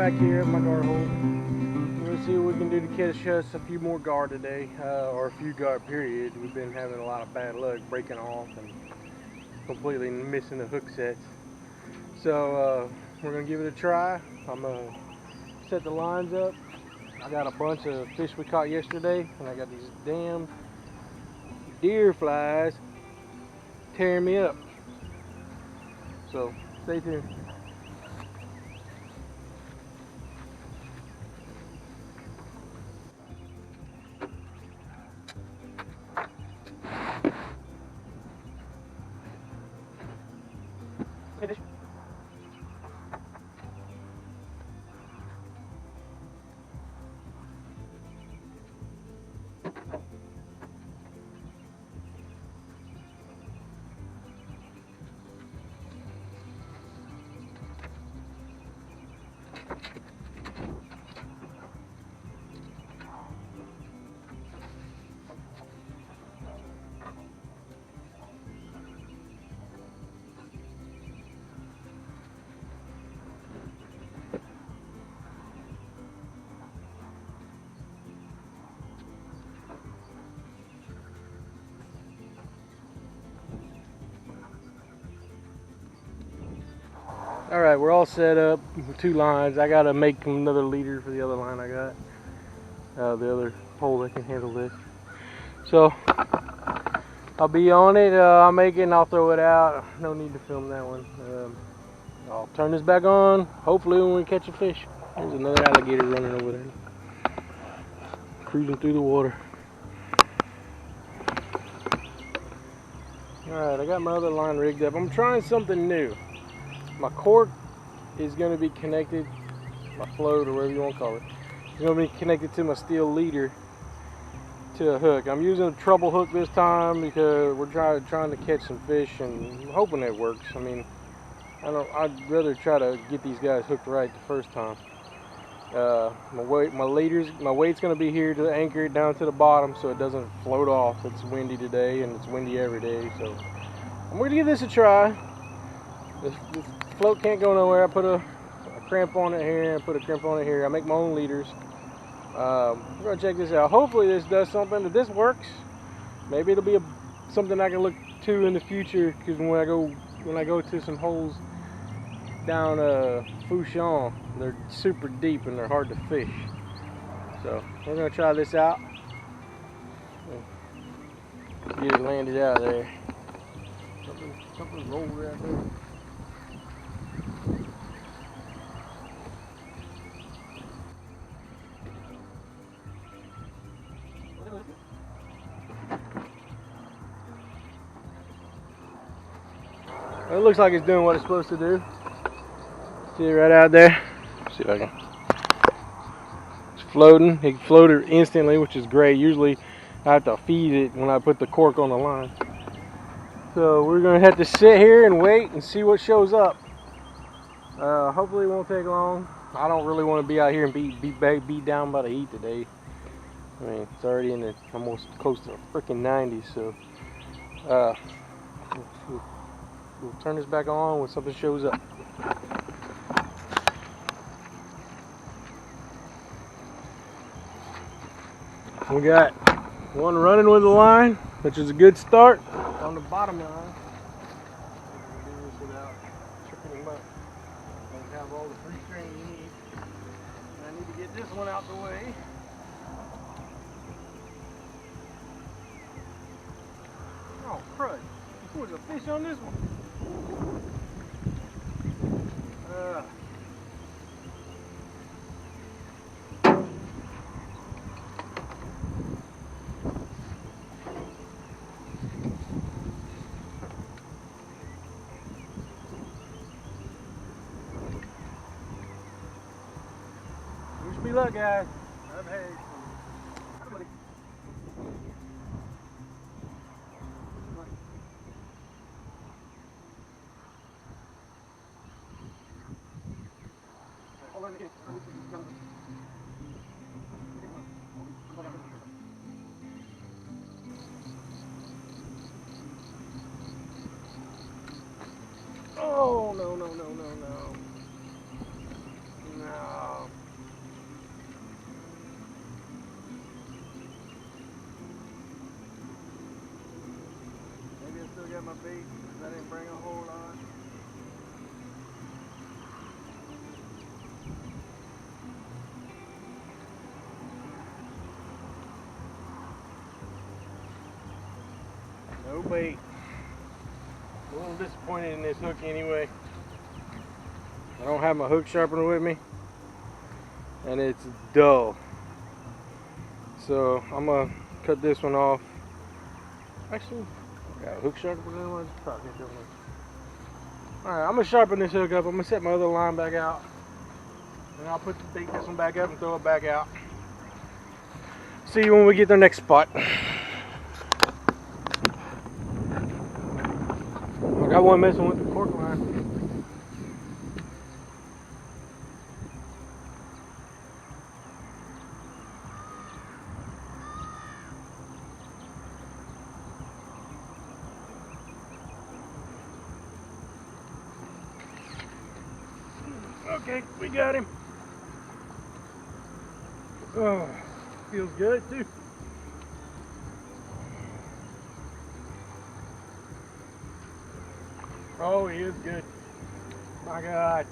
back here at my guard hole. We're gonna see what we can do to catch us a few more gar today, or a few gar period. We've been having a lot of bad luck breaking off and completely missing the hook sets. So we're gonna give it a try. I'm gonna set the lines up. I got a bunch of fish we caught yesterday, and I got these damn deer flies tearing me up. So stay tuned. Alright, we're all set up with 2 lines. I gotta make another leader for the other line I got. The other pole that can handle this. So, I'll be on it. I'll make it and I'll throw it out. No need to film that one. I'll turn this back on. Hopefully when we catch a fish. There's another alligator running over there. Cruising through the water. Alright, I got my other line rigged up. I'm trying something new. My cork is going to be connected, my float or whatever you want to call it, is going to be connected to my steel leader to a hook. I'm using a treble hook this time because we're trying to catch some fish, and I'm hoping it works. I mean, I'd rather try to get these guys hooked right the first time. My weight's going to be here to anchor it down to the bottom so it doesn't float off. It's windy today and it's windy every day, so I'm going to give this a try. This float can't go nowhere. I put a crimp on it here and put a crimp on it here. I make my own leaders. We're gonna check this out. Hopefully this does something. If this works, maybe it'll be something I can look to in the future. Because when I go to some holes down Fouchon, they're super deep and they're hard to fish. So we're gonna try this out. Get it landed out there. Something rolled right there. It looks like it's doing what it's supposed to do. See it right out there? Let's see if I can. It's floating. It floated instantly, which is great. Usually I have to feed it when I put the cork on the line. So we're going to have to sit here and wait and see what shows up. Hopefully it won't take long. I don't really want to be out here and be down by the heat today. I mean, it's already in the almost close to the freaking 90s, so we'll turn this back on when something shows up. We got one running with the line, which is a good start on the bottom line. Do this without tripping him up. You have all the free string you need. And I need to get this one out the way. Oh crud! There's a fish on this one. Wish me luck, guys. I've had Oh, no. No. grab my bait because I didn't bring a whole lot. No bait. A little disappointed in this hook anyway. I don't have my hook sharpener with me, and it's dull. So I'm gonna cut this one off. Actually, I got a hook sharpener in one. Alright, I'm gonna sharpen this hook up. I'm gonna set my other line back out. And I'll put this one back up and throw it back out. See you when we get to the next spot. I got one messing with the cork line. Okay, we got him. Oh, feels good too. Oh, he is good. My God.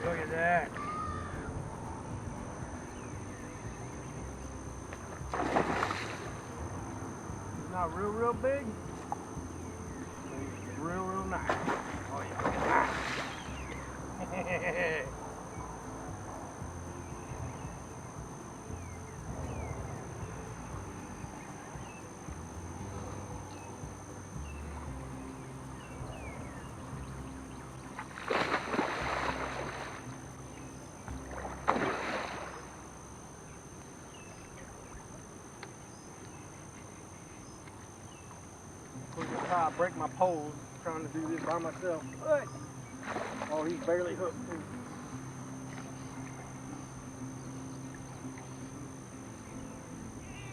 Look at that. Not real big. He's real nice. Oh yeah, look at that. Look at how I break my poles trying to do this by myself. Hey. Oh, he's barely hooked too.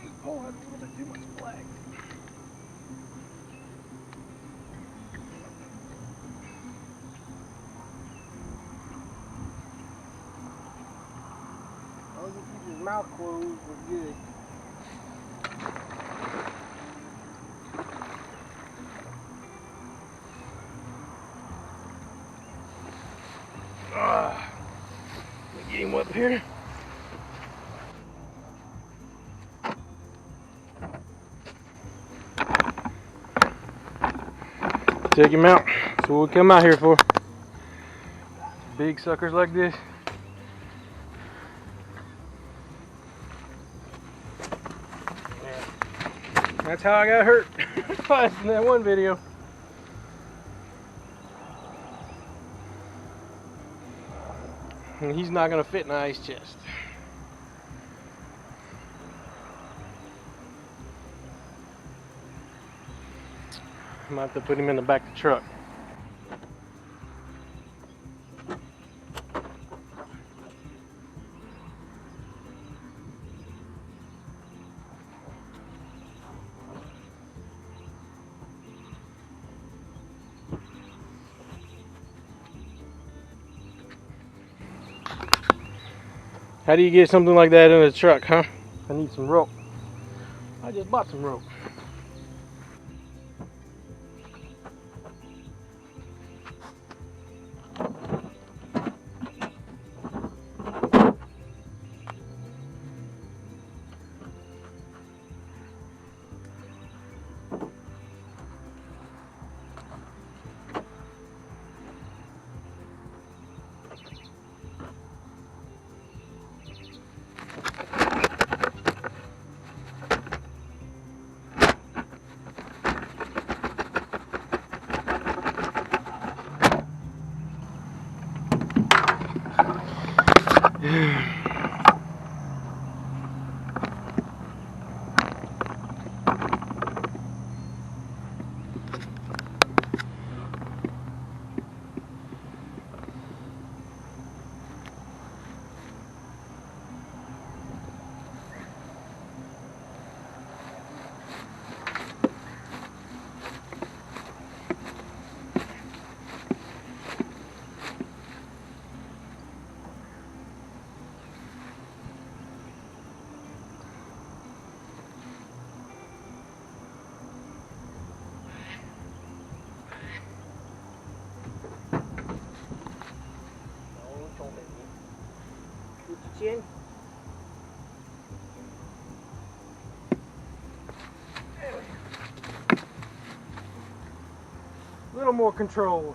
This pole has a little bit too much flag. As long as he keeps his mouth closed, we're good. Let me get him up here. Take him out. That's what we come out here for. Big suckers like this. Yeah. That's how I got hurt in that one video. And he's not going to fit in the ice chest. I might have to put him in the back of the truck. How do you get something like that in a truck, huh? I need some rope. I just bought some rope. little more control.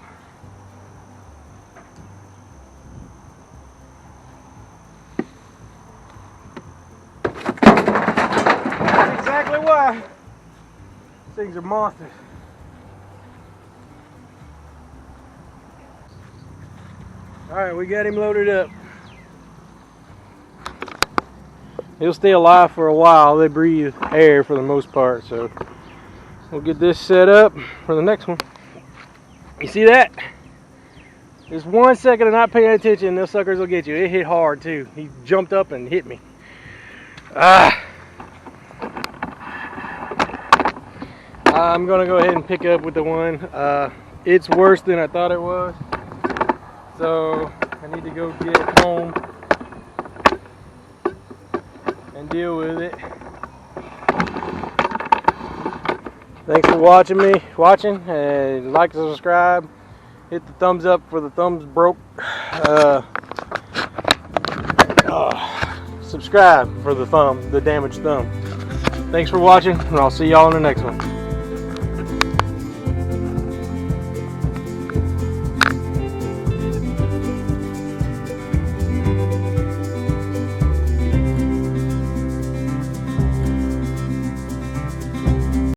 That's exactly why these things are monsters. Alright, we got him loaded up. He'll stay alive for a while. They breathe air for the most part, so we'll get this set up for the next one. You see that? Just 1 second of not paying attention, those suckers will get you. It hit hard too. He jumped up and hit me. I'm gonna go ahead and pick up with the one. It's worse than I thought it was, so I need to go get home and deal with it. Thanks for watching, and like and subscribe. Hit the thumbs up for the thumbs broke. Subscribe for the damaged thumb. Thanks for watching, and I'll see y'all in the next one.